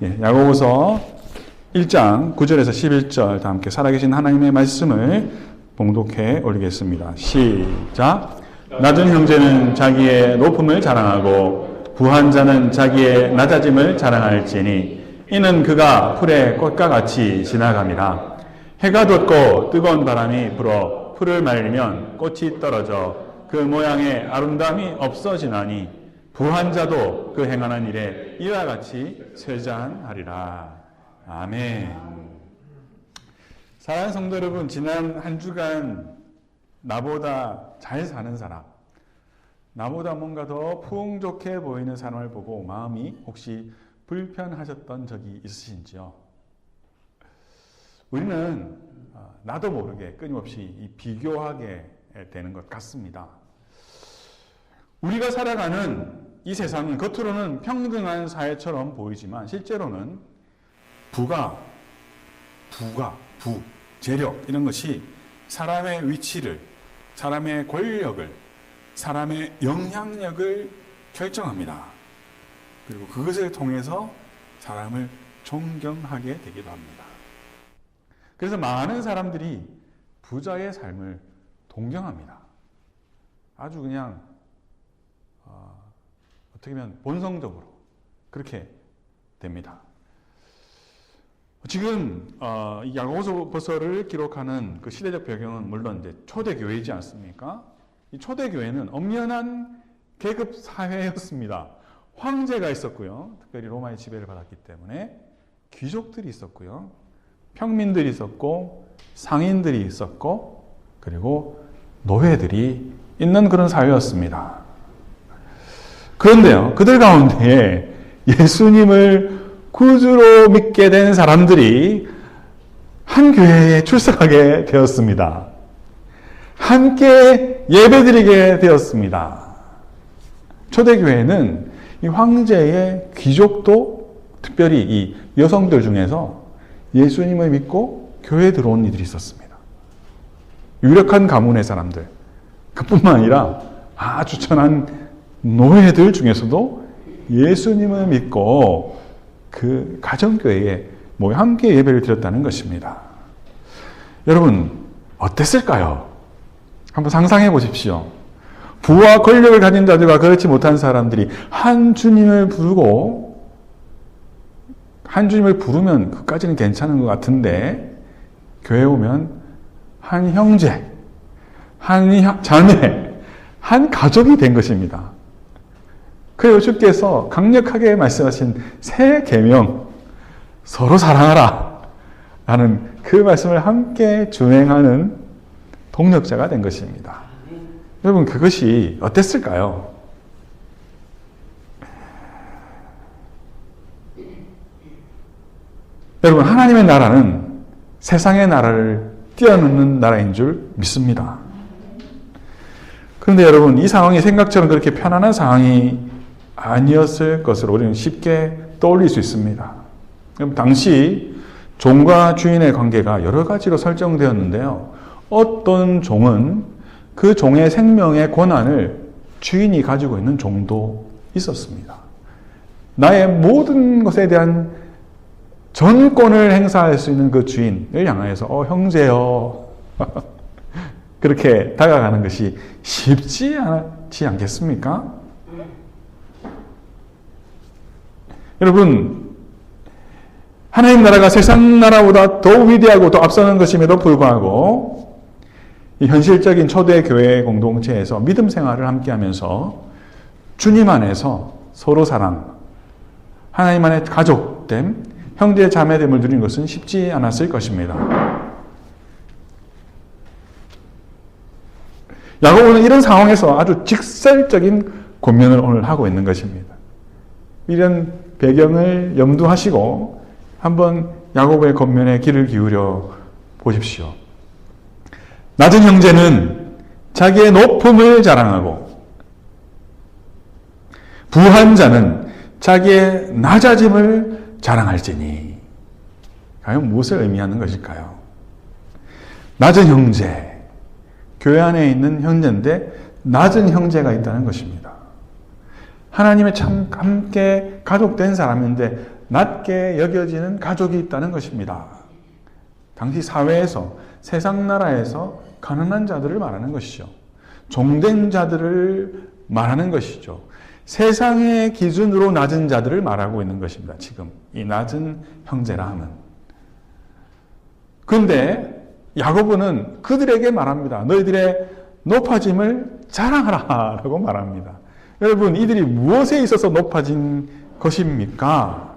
예, 야고보서 1장 9절에서 11절 다 함께 살아계신 하나님의 말씀을 봉독해 올리겠습니다. 시작. 낮은 형제는 자기의 높음을 자랑하고 부한 자는 자기의 낮아짐을 자랑할지니 이는 그가 풀의 꽃과 같이 지나감이라. 해가 돋고 뜨거운 바람이 불어 풀을 말리면 꽃이 떨어져 그 모양의 아름다움이 없어지나니 부한 자도 그 행하는 일에 이와 같이 쇠잔하리라. 아멘. 사랑하는 성도 여러분, 지난 한 주간 나보다 잘 사는 사람, 나보다 뭔가 더 풍족해 보이는 사람을 보고 마음이 혹시 불편하셨던 적이 있으신지요? 우리는 나도 모르게 끊임없이 비교하게 되는 것 같습니다. 우리가 살아가는 이 세상은 겉으로는 평등한 사회처럼 보이지만 실제로는 부가, 재력 이런 것이 사람의 위치를, 사람의 권력을, 사람의 영향력을 결정합니다. 그리고 그것을 통해서 사람을 존경하게 되기도 합니다. 그래서 많은 사람들이 부자의 삶을 동경합니다. 아주 그냥 어떻게 보면 본성적으로 그렇게 됩니다. 지금 야고보서를 기록하는 그 시대적 배경은 물론 이제 초대교회이지 않습니까? 이 초대교회는 엄연한 계급 사회였습니다. 황제가 있었고요. 특별히 로마의 지배를 받았기 때문에 귀족들이 있었고요. 평민들이 있었고 상인들이 있었고 그리고 노예들이 있는 그런 사회였습니다. 그런데요, 그들 가운데 예수님을 구주로 믿게 된 사람들이 한 교회에 출석하게 되었습니다. 함께 예배드리게 되었습니다. 초대교회는 이 황제의 귀족도 특별히 이 여성들 중에서 예수님을 믿고 교회에 들어온 이들이 있었습니다. 유력한 가문의 사람들, 그뿐만 아니라 아주 천한 노예들 중에서도 예수님을 믿고 그 가정교회에 모여 함께 예배를 드렸다는 것입니다. 여러분, 어땠을까요? 한번 상상해 보십시오. 부와 권력을 가진 자들과 그렇지 못한 사람들이 한 주님을 부르면 그까지는 괜찮은 것 같은데 교회에 오면 한 형제, 한 자매, 한 가족이 된 것입니다. 그리고 주께서 강력하게 말씀하신 새 계명, 서로 사랑하라 라는 그 말씀을 함께 준행하는 동력자가 된 것입니다. 여러분, 그것이 어땠을까요? 여러분, 하나님의 나라는 세상의 나라를 뛰어넘는 나라인 줄 믿습니다. 그런데 여러분, 이 상황이 생각처럼 그렇게 편안한 상황이 아니었을 것으로 우리는 쉽게 떠올릴 수 있습니다. 당시 종과 주인의 관계가 여러 가지로 설정되었는데요. 어떤 종은 그 종의 생명의 권한을 주인이 가지고 있는 종도 있었습니다. 나의 모든 것에 대한 전권을 행사할 수 있는 그 주인을 향하여서 형제요 그렇게 다가가는 것이 쉽지 않겠습니까? 여러분, 하나님 나라가 세상 나라보다 더 위대하고 더 앞서는 것임에도 불구하고 이 현실적인 초대교회 공동체에서 믿음 생활을 함께하면서 주님 안에서 서로 사랑, 하나님 안에 가족됨, 형제 자매됨을 누리는 것은 쉽지 않았을 것입니다. 야고보는 이런 상황에서 아주 직설적인 권면을 오늘 하고 있는 것입니다. 이런 배경을 염두하시고 한번 야고보의 권면에 귀를 기울여 보십시오. 낮은 형제는 자기의 높음을 자랑하고 부한 자는 자기의 낮아짐을 자랑할지니. 과연 무엇을 의미하는 것일까요? 낮은 형제, 교회 안에 있는 형제인데 낮은 형제가 있다는 것입니다. 하나님의 참 함께 가족된 사람인데 낮게 여겨지는 가족이 있다는 것입니다. 당시 사회에서, 세상 나라에서 가난한 자들을 말하는 것이죠. 종된 자들을 말하는 것이죠. 세상의 기준으로 낮은 자들을 말하고 있는 것입니다. 지금 이 낮은 형제라 함은. 그런데 야고보는 그들에게 말합니다. 너희들의 높아짐을 자랑하라 라고 말합니다. 여러분, 이들이 무엇에 있어서 높아진 것입니까?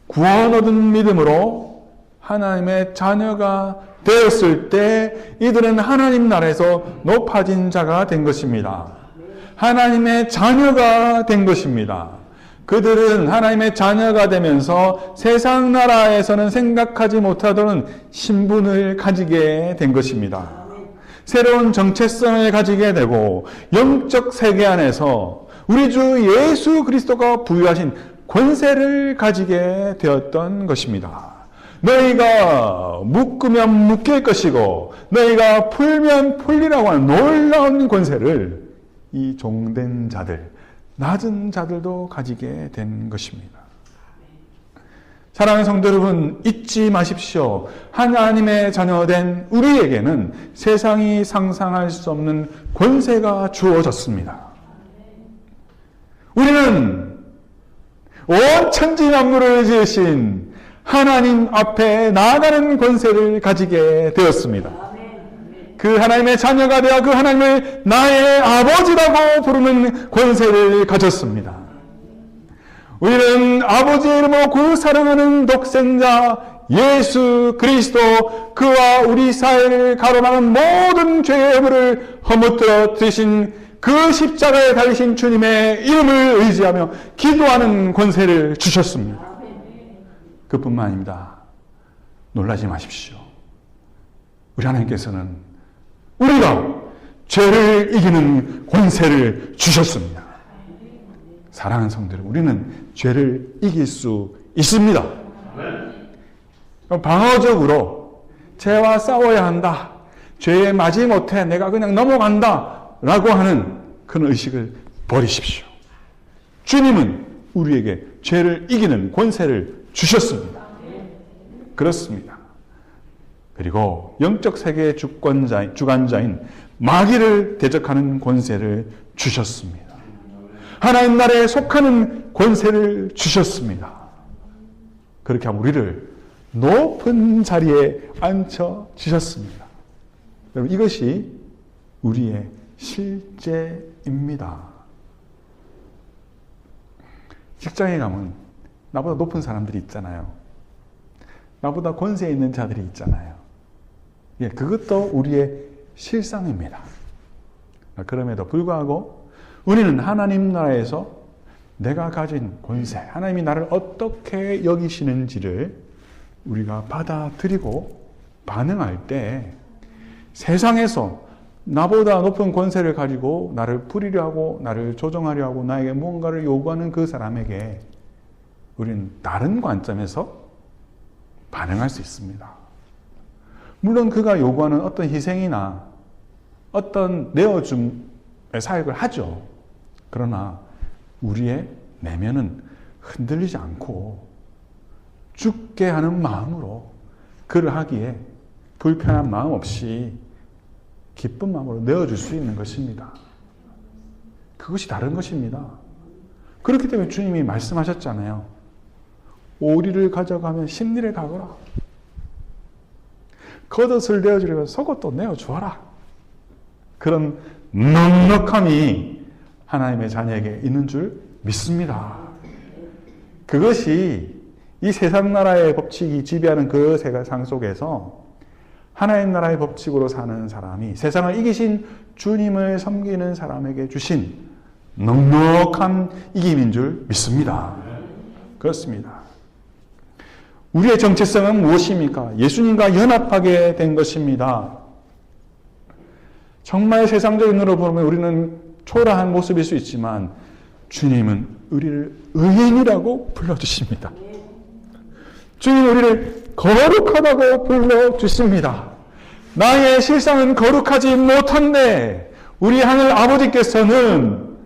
구원 얻은 믿음으로 하나님의 자녀가 되었을 때 이들은 하나님 나라에서 높아진 자가 된 것입니다. 하나님의 자녀가 된 것입니다. 그들은 하나님의 자녀가 되면서 세상 나라에서는 생각하지 못하던 신분을 가지게 된 것입니다. 새로운 정체성을 가지게 되고 영적 세계 안에서 우리 주 예수 그리스도가 부여하신 권세를 가지게 되었던 것입니다. 너희가 묶으면 묶일 것이고 너희가 풀면 풀리라고 하는 놀라운 권세를 이 종된 자들, 낮은 자들도 가지게 된 것입니다. 사랑하는 성도 여러분, 잊지 마십시오. 하나님의 자녀된 우리에게는 세상이 상상할 수 없는 권세가 주어졌습니다. 우리는 온 천지 만물을 지으신 하나님 앞에 나아가는 권세를 가지게 되었습니다. 그 하나님의 자녀가 되어 그 하나님을 나의 아버지라고 부르는 권세를 가졌습니다. 우리는 아버지의 이름으로 그 사랑하는 독생자 예수 그리스도, 그와 우리 사회를 가로막은 모든 죄의 물을 허물어 드신 그 십자가에 달리신 주님의 이름을 의지하며 기도하는 권세를 주셨습니다. 그뿐만 아닙니다. 놀라지 마십시오. 우리 하나님께서는 우리가 죄를 이기는 권세를 주셨습니다. 사랑하는 성도들, 우리는 죄를 이길 수 있습니다. 방어적으로 죄와 싸워야 한다, 죄에 마지못해 내가 그냥 넘어간다 라고 하는 그런 의식을 버리십시오. 주님은 우리에게 죄를 이기는 권세를 주셨습니다. 그렇습니다. 그리고 영적 세계의 주관자인 마귀를 대적하는 권세를 주셨습니다. 하나님 나라에 속하는 권세를 주셨습니다. 그렇게 하면 우리를 높은 자리에 앉혀주셨습니다. 여러분, 이것이 우리의 실제입니다. 직장에 가면 나보다 높은 사람들이 있잖아요. 나보다 권세 있는 자들이 있잖아요. 예, 그것도 우리의 실상입니다. 그럼에도 불구하고 우리는 하나님 나라에서 내가 가진 권세, 하나님이 나를 어떻게 여기시는지를 우리가 받아들이고 반응할 때 세상에서 나보다 높은 권세를 가지고 나를 부리려 하고 나를 조종하려 하고 나에게 무언가를 요구하는 그 사람에게 우리는 다른 관점에서 반응할 수 있습니다. 물론 그가 요구하는 어떤 희생이나 어떤 내어줌의 사역을 하죠. 그러나 우리의 내면은 흔들리지 않고 죽게 하는 마음으로 그를 하기에 불편한 마음 없이 기쁜 마음으로 내어줄 수 있는 것입니다. 그것이 다른 것입니다. 그렇기 때문에 주님이 말씀하셨잖아요. 오리를 가져가면 십리를 가거라. 겉옷을 내어주려면 속옷도 내어주어라. 그런 넉넉함이 하나님의 자녀에게 있는 줄 믿습니다. 그것이 이 세상 나라의 법칙이 지배하는 그 세상 속에서 하나님 나라의 법칙으로 사는 사람이 세상을 이기신 주님을 섬기는 사람에게 주신 넉넉한 이김인 줄 믿습니다. 그렇습니다. 우리의 정체성은 무엇입니까? 예수님과 연합하게 된 것입니다. 정말 세상적인 눈으로 보면 우리는 초라한 모습일 수 있지만 주님은 우리를 의인이라고 불러주십니다. 주님은 우리를 거룩하다고 불러주십니다. 나의 실상은 거룩하지 못한데 우리 하늘 아버지께서는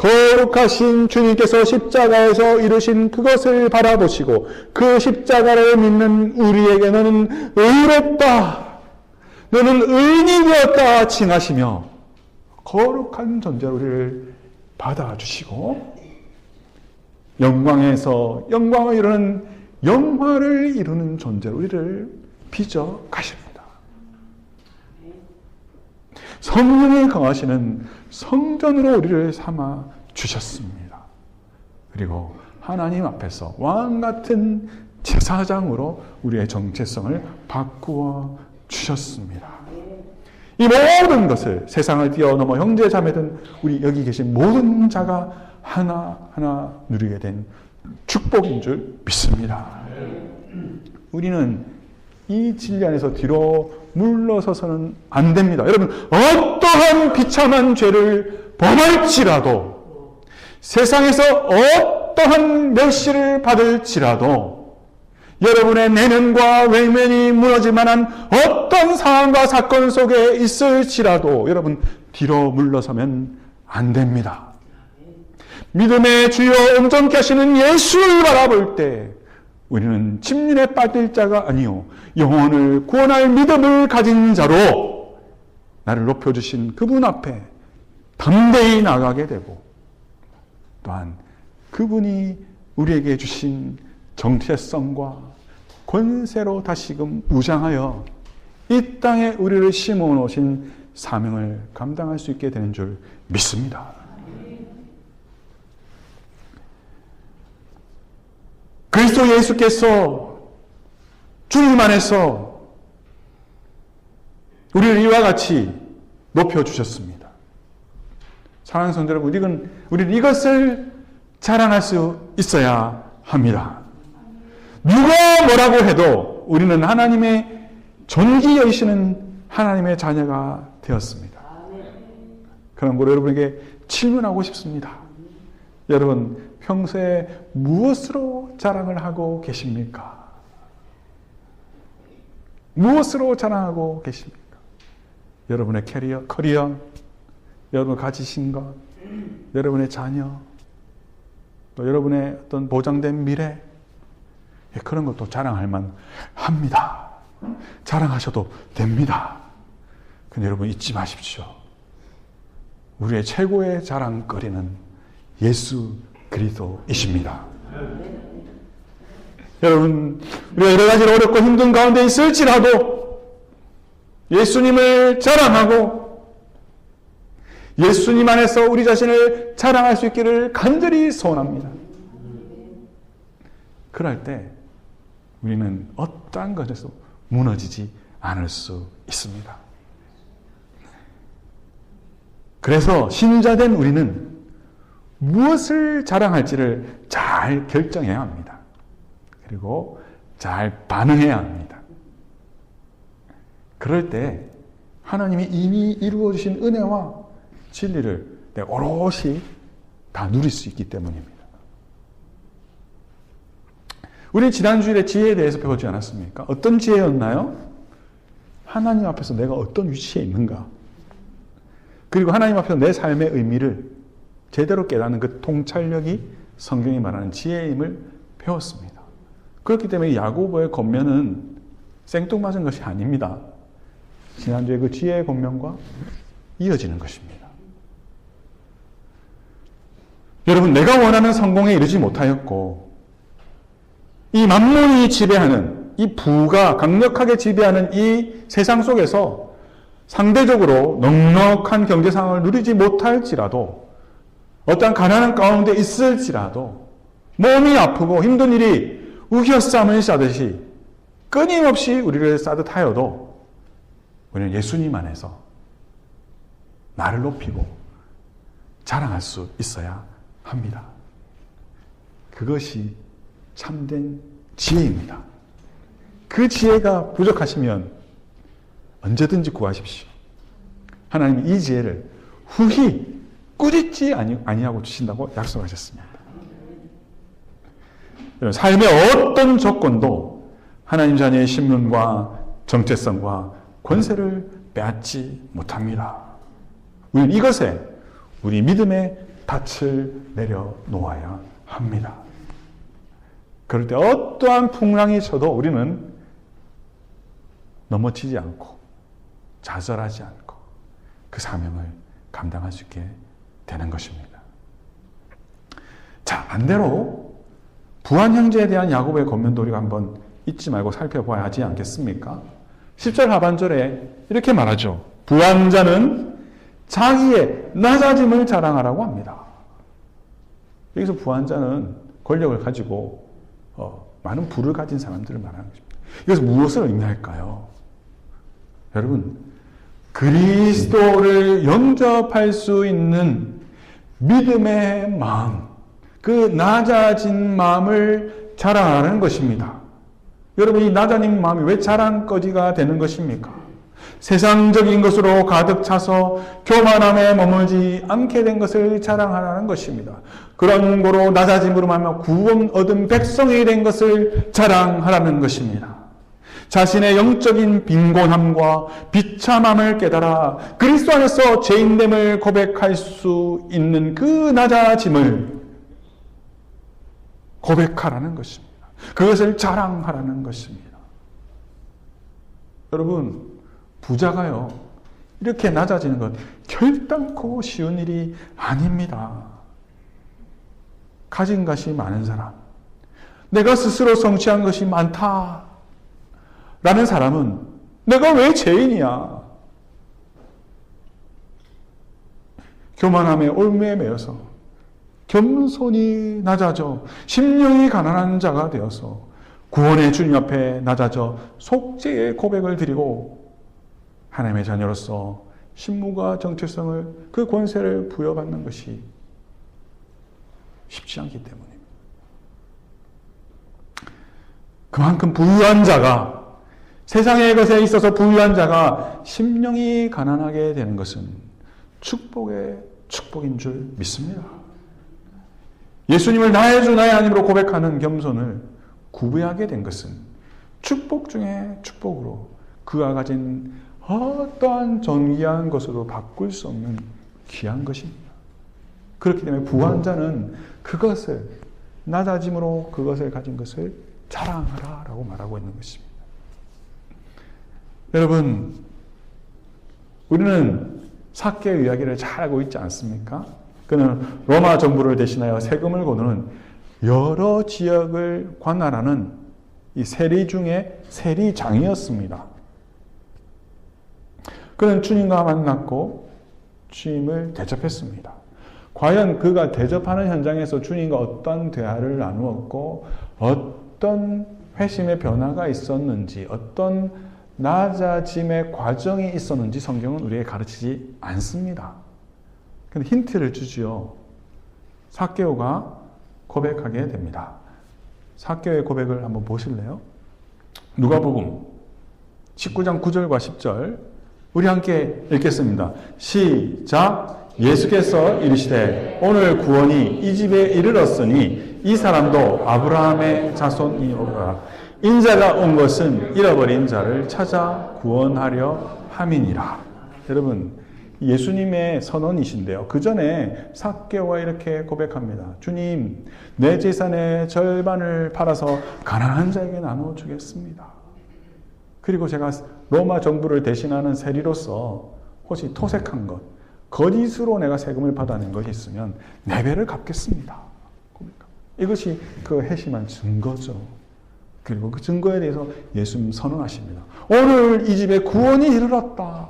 거룩하신 주님께서 십자가에서 이루신 그것을 바라보시고 그 십자가를 믿는 우리에게 너는 의롭다, 너는 의인이 되었다 칭하시며 거룩한 존재로 우리를 받아주시고 영광에서 영광을 이루는 영화를 이루는 존재로 우리를 빚어 가십니다. 성령이 거하시는 성전으로 우리를 삼아 주셨습니다. 그리고 하나님 앞에서 왕 같은 제사장으로 우리의 정체성을 바꾸어 주셨습니다. 이 모든 것을 세상을 뛰어넘어 형제 자매든 우리 여기 계신 모든 자가 하나하나 누리게 된 축복인 줄 믿습니다. 우리는 이 진리 안에서 뒤로 물러서서는 안 됩니다. 여러분, 어떠한 비참한 죄를 범할지라도, 세상에서 어떠한 멸시를 받을지라도, 여러분의 내면과 외면이 무너질 만한 어떤 상황과 사건 속에 있을지라도 여러분 뒤로 물러서면 안 됩니다. 믿음의 주여 온전케 하시는 예수를 바라볼 때 우리는 침륜에 빠질 자가 아니요 영혼을 구원할 믿음을 가진 자로 나를 높여주신 그분 앞에 담대히 나가게 되고, 또한 그분이 우리에게 주신 정체성과 권세로 다시금 무장하여 이 땅에 우리를 심어 놓으신 사명을 감당할 수 있게 되는 줄 믿습니다. 그리스도 예수께서 주님 안에서 우리를 이와 같이 높여주셨습니다. 사랑하는 성도 여러분, 우리는 이것을 자랑할 수 있어야 합니다. 누가 뭐라고 해도 우리는 하나님의 존귀 여기시는 하나님의 자녀가 되었습니다. 그런 걸 여러분에게 질문하고 싶습니다. 여러분, 평소에 무엇으로 자랑을 하고 계십니까? 무엇으로 자랑하고 계십니까? 여러분의 커리어, 여러분 가지신 것, 여러분의 자녀, 또 여러분의 어떤 보장된 미래, 그런 것도 자랑할 만합니다. 자랑하셔도 됩니다. 근데 여러분 잊지 마십시오. 우리의 최고의 자랑거리는 예수 그리스도이십니다. 여러분, 우리가 여러 가지 어렵고 힘든 가운데 있을지라도 예수님을 자랑하고 예수님 안에서 우리 자신을 자랑할 수 있기를 간절히 소원합니다. 그럴 때 우리는 어떠한 것에서 무너지지 않을 수 있습니다. 그래서 신자된 우리는 무엇을 자랑할지를 잘 결정해야 합니다. 그리고 잘 반응해야 합니다. 그럴 때 하나님이 이미 이루어주신 은혜와 진리를 오롯이 다 누릴 수 있기 때문입니다. 우리 지난주일에 지혜에 대해서 배우지 않았습니까? 어떤 지혜였나요? 하나님 앞에서 내가 어떤 위치에 있는가, 그리고 하나님 앞에서 내 삶의 의미를 제대로 깨닫는 그 통찰력이 성경이 말하는 지혜임을 배웠습니다. 그렇기 때문에 야고보의 권면은 생뚱맞은 것이 아닙니다. 지난주에 그 지혜의 권면과 이어지는 것입니다. 여러분, 내가 원하는 성공에 이르지 못하였고 이 만몬이 지배하는, 이 부가 강력하게 지배하는 이 세상 속에서 상대적으로 넉넉한 경제 상황을 누리지 못할지라도, 어떠한 가난한 가운데 있을지라도, 몸이 아프고 힘든 일이 우겨쌈을 싸듯이 끊임없이 우리를 싸듯 하여도 우리는 예수님 안에서 나를 높이고 자랑할 수 있어야 합니다. 그것이 참된 지혜입니다. 그 지혜가 부족하시면 언제든지 구하십시오. 하나님이 이 지혜를 후히 꾸짖지 아니하고 주신다고 약속하셨습니다. 삶의 어떤 조건도 하나님 자녀의 신분과 정체성과 권세를 빼앗지 못합니다. 우리는 이것에 우리 믿음의 닻을 내려놓아야 합니다. 그럴 때 어떠한 풍랑이 쳐도 우리는 넘어지지 않고 좌절하지 않고 그 사명을 감당할 수 있게 되는 것입니다. 자, 반대로 부한 형제에 대한 야곱의 권면도 우리가 한번 잊지 말고 살펴봐야 하지 않겠습니까? 10절 하반절에 이렇게 말하죠. 부한 자는 자기의 낮아짐을 자랑하라고 합니다. 여기서 부한 자는 권력을 가지고 많은 부를 가진 사람들을 말하는 것입니다. 이것은 무엇을 의미할까요? 여러분, 그리스도를 영접할 수 있는 믿음의 마음, 그 낮아진 마음을 자랑하는 것입니다. 여러분, 이 낮아진 마음이 왜 자랑거리가 되는 것입니까? 세상적인 것으로 가득 차서 교만함에 머물지 않게 된 것을 자랑하라는 것입니다. 그런 거로 낮아짐으로 말하며 구원 얻은 백성이 된 것을 자랑하라는 것입니다. 자신의 영적인 빈곤함과 비참함을 깨달아 그리스도 안에서 죄인됨을 고백할 수 있는 그 낮아짐을 고백하라는 것입니다. 그것을 자랑하라는 것입니다. 여러분, 부자가요, 이렇게 낮아지는 것 결단코 쉬운 일이 아닙니다. 가진 것이 많은 사람, 내가 스스로 성취한 것이 많다 라는 사람은 내가 왜 죄인이야? 교만함에 올무에 매여서 겸손이 낮아져 심령이 가난한 자가 되어서 구원의 주님 앞에 낮아져 속죄의 고백을 드리고 하나님의 자녀로서 신무가 정체성을, 그 권세를 부여받는 것이 쉽지 않기 때문입니다. 그만큼 부유한 자가, 세상의 것에 있어서 부유한 자가 심령이 가난하게 되는 것은 축복의 축복인 줄 믿습니다. 예수님을 나의 주 나의 하나님으로 고백하는 겸손을 구비하게 된 것은 축복 중에 축복으로 그가 가진 어떠한 존귀한 것으로 바꿀 수 없는 귀한 것입니다. 그렇기 때문에 부한 자는 그것을, 낮아짐으로 그것을 가진 것을 자랑하라 라고 말하고 있는 것입니다. 여러분, 우리는 삭개의 이야기를 잘 알고 있지 않습니까? 그는 로마 정부를 대신하여 세금을 거두는 여러 지역을 관할하는 이 세리 중에 세리장이었습니다. 그는 주님과 만났고 주님을 대접했습니다. 과연 그가 대접하는 현장에서 주님과 어떤 대화를 나누었고 어떤 회심의 변화가 있었는지, 어떤 낮아짐의 과정이 있었는지 성경은 우리에게 가르치지 않습니다. 근데 힌트를 주지요. 삭개오가 고백하게 됩니다. 삭개오의 고백을 한번 보실래요? 누가복음 19장 9절과 10절 우리 함께 읽겠습니다. 시작. 예수께서 이르시되 오늘 구원이 이 집에 이르렀으니 이 사람도 아브라함의 자손이오라. 인자가 온 것은 잃어버린 자를 찾아 구원하려 함이니라. 여러분, 예수님의 선언이신데요. 그 전에 삭개오가 이렇게 고백합니다. 주님, 내 재산의 절반을 팔아서 가난한 자에게 나눠주겠습니다. 그리고 제가 로마 정부를 대신하는 세리로서 혹시 토색한 것, 거짓으로 내가 세금을 받아낸 것이 있으면 4배를 갚겠습니다. 이것이 그 회심한 증거죠. 그리고 그 증거에 대해서 예수님 선언하십니다. 오늘 이 집에 구원이 이르렀다.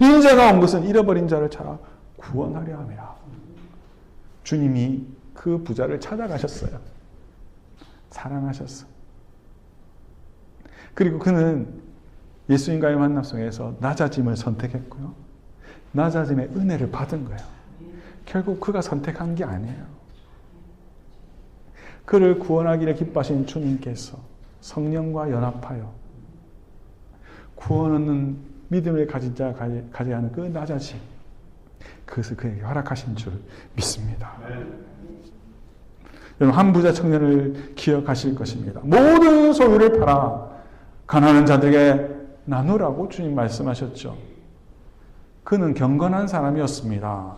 인자가 온 것은 잃어버린 자를 찾아 구원하려 함이라. 주님이 그 부자를 찾아가셨어요. 사랑하셨어요. 그리고 그는 예수님과의 만남 속에서 낮아짐을 선택했고요. 낮아짐의 은혜를 받은 거예요. 결국 그가 선택한 게 아니에요. 그를 구원하기를 기뻐하신 주님께서 성령과 연합하여 구원 얻는 믿음을 가진 자가 가져야 하는 그 낮아짐, 그것을 그에게 허락하신 줄 믿습니다. 여러분, 한 부자 청년을 기억하실 것입니다. 모든 소유를 팔아 가난한 자들에게 나누라고 주님 말씀하셨죠. 그는 경건한 사람이었습니다.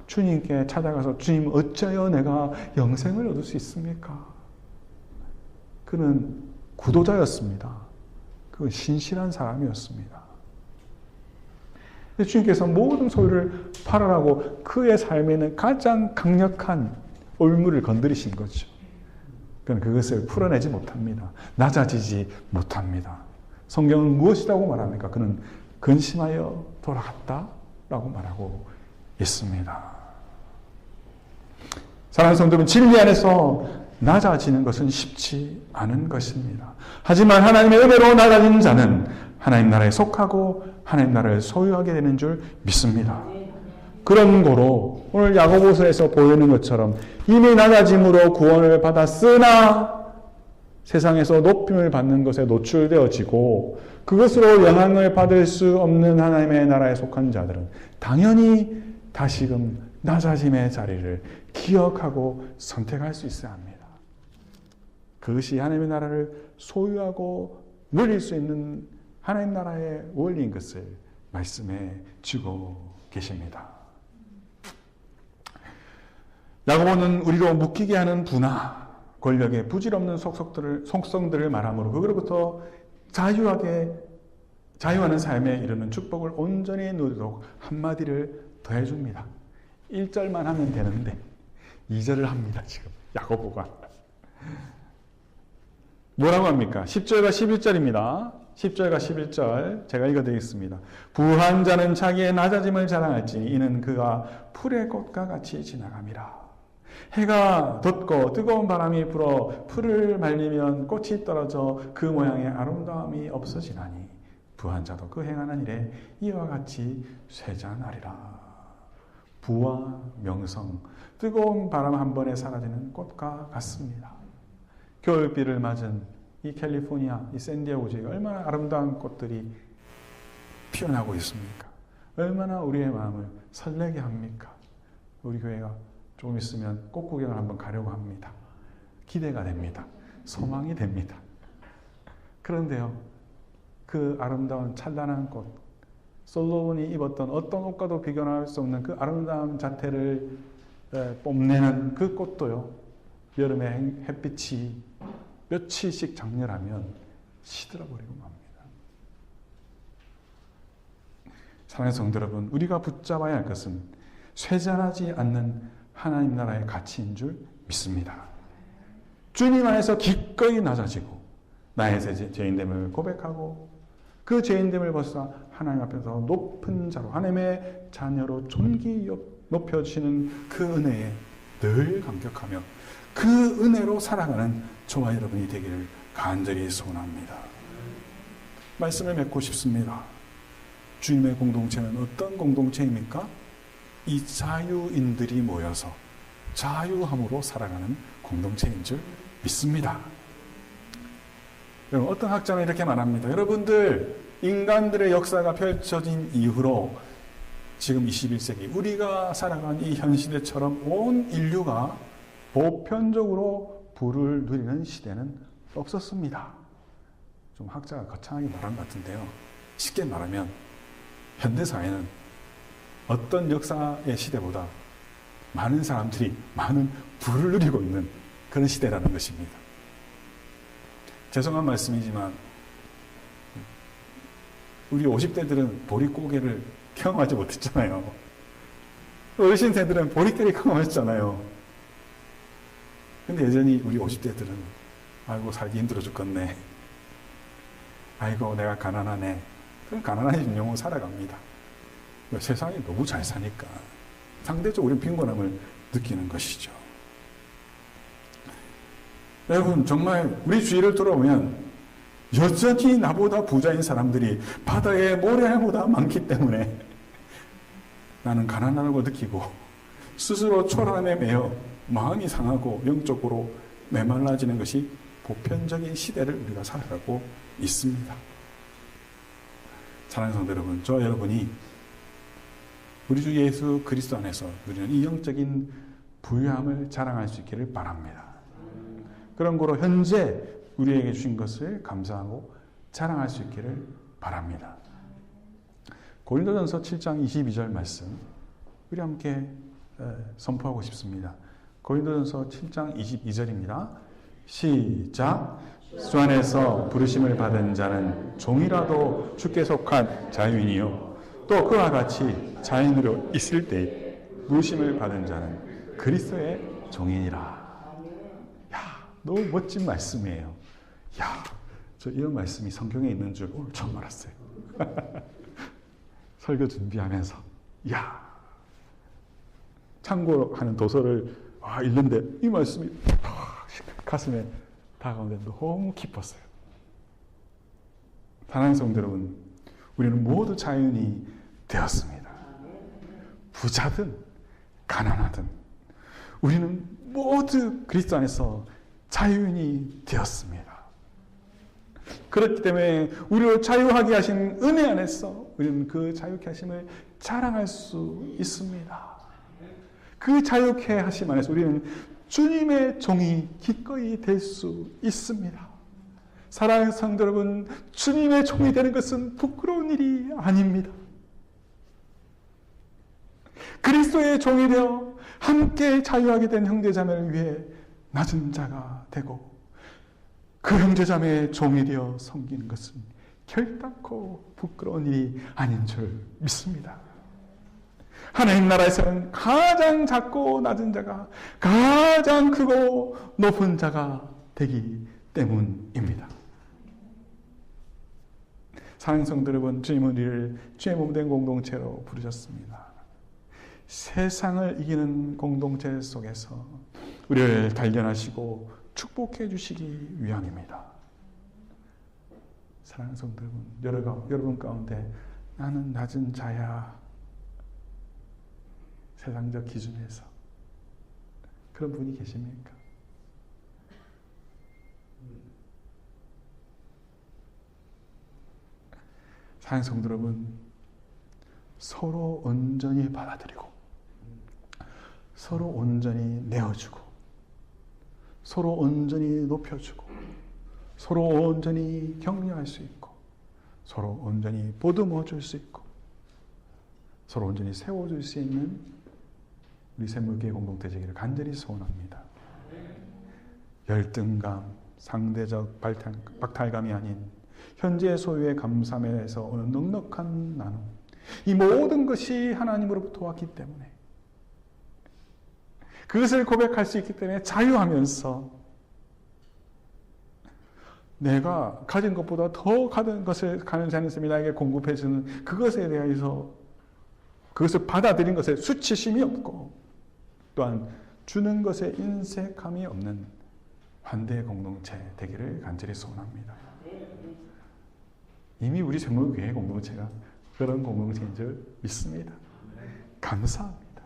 주님께 찾아가서 주님 어찌하여 내가 영생을 얻을 수 있습니까? 그는 구도자였습니다. 그건 신실한 사람이었습니다. 주님께서 모든 소유를 팔아라고 그의 삶에는 가장 강력한 올무를 건드리신 거죠. 그는 그것을 풀어내지 못합니다. 낮아지지 못합니다. 성경은 무엇이라고 말합니까? 그는 근심하여 돌아갔다라고 말하고 있습니다. 사랑하는 성도는 진리 안에서 낮아지는 것은 쉽지 않은 것입니다. 하지만 하나님의 은혜로 낮아진 자는 하나님 나라에 속하고 하나님 나라를 소유하게 되는 줄 믿습니다. 그런 거로 오늘 야고보서에서 보이는 것처럼 이미 낮아짐으로 구원을 받았으나 세상에서 높임을 받는 것에 노출되어지고 그것으로 영향을 받을 수 없는 하나님의 나라에 속한 자들은 당연히 다시금 낮아짐의 자리를 기억하고 선택할 수 있어야 합니다. 그것이 하나님의 나라를 소유하고 누릴 수 있는 하나님 나라의 원리인 것을 말씀해 주고 계십니다. 야고보는 우리로 묶이게 하는 분하, 권력의 부질없는 속성들을 말하므로 그거로부터 자유하는 삶에 이르는 축복을 온전히 누리도록 한마디를 더해줍니다. 1절만 하면 되는데 2절을 합니다. 지금 야고보가 뭐라고 합니까? 10절과 11절입니다. 10절과 11절 제가 읽어드리겠습니다. 부한 자는 자기의 낮아짐을 자랑할지니 이는 그가 풀의 꽃과 같이 지나감이라. 해가 돋고 뜨거운 바람이 불어 풀을 말리면 꽃이 떨어져 그 모양의 아름다움이 없어지나니 부한 자도 그 행하는 일에 이와 같이 쇠잔하리라. 부와 명성, 뜨거운 바람 한 번에 사라지는 꽃과 같습니다. 겨울비를 맞은 이 캘리포니아, 이 샌디에고 지역에 얼마나 아름다운 꽃들이 피어나고 있습니까? 얼마나 우리의 마음을 설레게 합니까? 우리 교회가 조금 있으면 꽃 구경을 한번 가려고 합니다. 기대가 됩니다. 소망이 됩니다. 그런데요, 그 아름다운 찬란한 꽃, 솔로몬이 입었던 어떤 옷과도 비교할 수 없는 그 아름다운 자태를 뽐내는 그 꽃도요, 여름에 햇빛이 며칠씩 장렬하면 시들어버리고 맙니다. 사랑하는 성도 여러분, 우리가 붙잡아야 할 것은 쇠잔하지 않는 하나님 나라의 가치인 줄 믿습니다. 주님 안에서 기꺼이 낮아지고 나의 죄인됨을 고백하고 그 죄인됨을 벗어 하나님 앞에서 높은 자로 하나님의 자녀로 존귀 높여주시는 그 은혜에 늘 감격하며 그 은혜로 살아가는 저와 여러분이 되기를 간절히 소원합니다. 말씀을 맺고 싶습니다. 주님의 공동체는 어떤 공동체입니까? 이 자유인들이 모여서 자유함으로 살아가는 공동체인 줄 믿습니다. 여러분, 어떤 학자는 이렇게 말합니다. 여러분들, 인간들의 역사가 펼쳐진 이후로 지금 21세기 우리가 살아가는 이 현 시대처럼 온 인류가 보편적으로 부를 누리는 시대는 없었습니다. 좀 학자가 거창하게 말한 것 같은데요. 쉽게 말하면 현대사회는 어떤 역사의 시대보다 많은 사람들이 많은 부를 누리고 있는 그런 시대라는 것입니다. 죄송한 말씀이지만 우리 50대들은 보릿고개를 경험하지 못했잖아요. 어르신 세들은 보릿고개를 경험했잖아요. 근데 여전히 우리 50대들은 아이고 살기 힘들어 죽겠네. 아이고 내가 가난하네. 그럼 가난한 심령으로 살아갑니다. 세상이 너무 잘 사니까 상대적으로 우리는 빈곤함을 느끼는 것이죠. 여러분, 정말 우리 주위를 돌아보면 여전히 나보다 부자인 사람들이 바다의 모래알보다 많기 때문에 나는 가난하다고 느끼고 스스로 초라함에 매여 마음이 상하고 영적으로 메말라지는 것이 보편적인 시대를 우리가 살아가고 있습니다. 사랑하는 성도 여러분, 저와 여러분이 우리 주 예수 그리스도 안에서 누리는 이 영적인 부유함을 자랑할 수 있기를 바랍니다. 그런 거로 현재 우리에게 주신 것을 감사하고 자랑할 수 있기를 바랍니다. 고린도전서 7장 22절 말씀 우리 함께 선포하고 싶습니다. 고린도전서 7장 22절입니다. 시작. 주 안에서 부르심을 받은 자는 종이라도 주께 속한 자유인이요 또 그와 같이 자인으로 있을 때 부르심을 받은 자는 그리스도의 종이니라. 야, 너무 멋진 말씀이에요. 야, 저 이런 말씀이 성경에 있는 줄 오늘 처음 알았어요. 설교 준비하면서 야, 참고하는 도서를 읽는데 이 말씀이 가슴에 다가오는데 너무 기뻤어요. 사랑하는 성도 여러분, 우리는 모두 자연이 되었습니다. 부자든 가난하든 우리는 모두 그리스도 안에서 자유인이 되었습니다. 그렇기 때문에 우리를 자유하게 하신 은혜 안에서 우리는 그 자유케 하심을 자랑할 수 있습니다. 그 자유케 하심 안에서 우리는 주님의 종이 기꺼이 될 수 있습니다. 사랑하는 성도 여러분, 주님의 종이 되는 것은 부끄러운 일이 아닙니다. 그리스도의 종이 되어 함께 자유하게 된 형제자매를 위해 낮은 자가 되고 그 형제자매의 종이 되어 섬기는 것은 결단코 부끄러운 일이 아닌 줄 믿습니다. 하나님 나라에서는 가장 작고 낮은 자가 가장 크고 높은 자가 되기 때문입니다. 사랑하는 성도 여러분, 주님은 우리를 주의 몸된 공동체로 부르셨습니다. 세상을 이기는 공동체 속에서 우리를 단련하시고 축복해 주시기 위함입니다. 사랑하는 성도 여러분, 여러분 가운데 나는 낮은 자야, 세상적 기준에서 그런 분이 계십니까? 사랑하는 성도 여러분, 서로 온전히 받아들이고 서로 온전히 내어주고 서로 온전히 높여주고 서로 온전히 격려할 수 있고 서로 온전히 보듬어 줄 수 있고 서로 온전히 세워줄 수 있는 우리 샘물교회 공동체 되기를 간절히 소원합니다. 열등감, 상대적 박탈감이 아닌 현재 소유의 감사함에서 오는 넉넉한 나눔, 이 모든 것이 하나님으로부터 왔기 때문에 그것을 고백할 수 있기 때문에 자유하면서 내가 가진 것보다 더 가진 것을 가는 자님이 나에게 공급해 주는 그것에 대해서 그것을 받아들인 것에 수치심이 없고 또한 주는 것에 인색함이 없는 환대 공동체 되기를 간절히 소원합니다. 이미 우리 샘물교회 공동체가 그런 공동체인 줄 믿습니다. 감사합니다.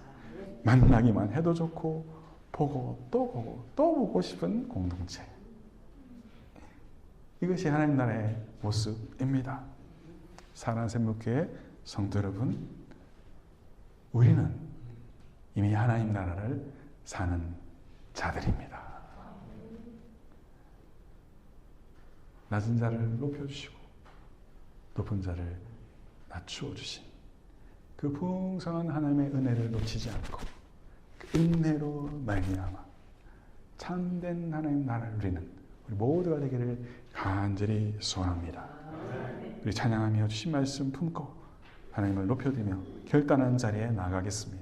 만나기만 해도 좋고 보고 또 보고 또 보고 싶은 공동체. 이것이 하나님 나라의 모습입니다. 사랑하는 샘물교회 성도 여러분, 우리는 이미 하나님 나라를 사는 자들입니다. 낮은 자를 높여주시고 높은 자를 낮추어 주신 그 풍성한 하나님의 은혜를 놓치지 않고 그 은혜로 말미암아 참된 하나님 나라를 누리는 우리 모두가 되기를 간절히 소원합니다. 우리 찬양하며 주신 말씀 품고 하나님을 높여드리며 결단하는 자리에 나가겠습니다.